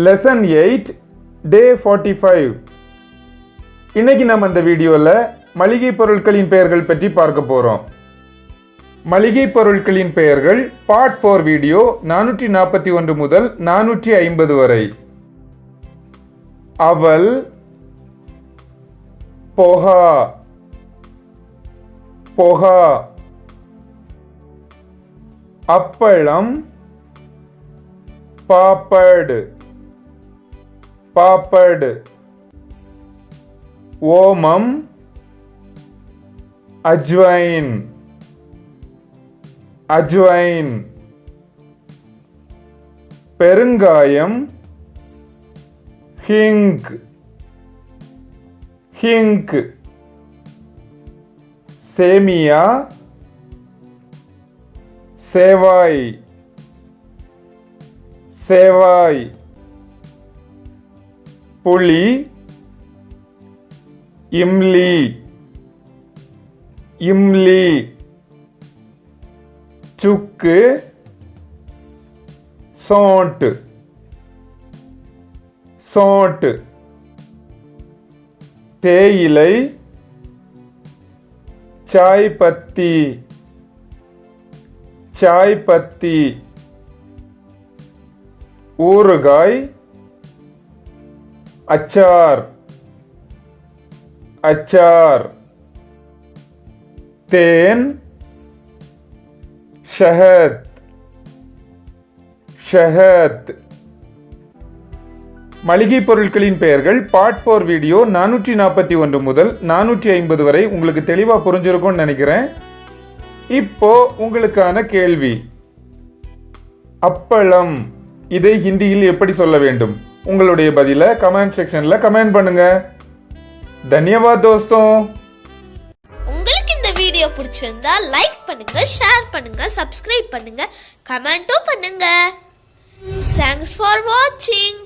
Lesson 8 டே 45. இன்னைக்கு நம்ம இந்த வீடியோல மளிகை பொருட்களின் பெயர்கள் பற்றி பார்க்க போறோம். மளிகை பொருட்களின் பெயர்கள் பார்ட் 4 வீடியோ 441 முதல் 450 வரை. அவல், போஹா, போஹா, அப்பளம், பாப்பட், பாப்பட், ஓமம், அஜ்வைன், அஜ்வைன், பெருங்காயம், ஹிங்க், ஹிங்க், சேமியா, சேவாய், சேவாய், புளி, இம்லி, இம்லி, சுக்கு, சோண்ட், சோண்ட், தேயிலை, சாய் பத்தி, चाय पत्ती, ஊறுகாய், अचार, अचार, तेन, शहद, शहद. மளிகை பொருட்களின் பெயர்கள் பார்ட் 4 வீடியோ 441 முதல் 450 வரை உங்களுக்கு தெளிவா புரிஞ்சிருக்கும்னு நினைக்கிறேன். இப்போ உங்களுக்கான கேள்வி, அப்பளம் இதை ஹிந்தியில் எப்படி சொல்ல வேண்டும்? உங்களுடைய பதில கமெண்ட் செக்ஷன்ல கமெண்ட் பண்ணுங்க. தன்யவாத் தோஸ்தோ. உங்களுக்கு இந்த வீடியோ பிடிச்சிருந்தா லைக் பண்ணுங்க, ஷேர் பண்ணுங்க, சப்ஸ்கிரைப் பண்ணுங்க, கமெண்ட்டும் பண்ணுங்க. Thanks for watching.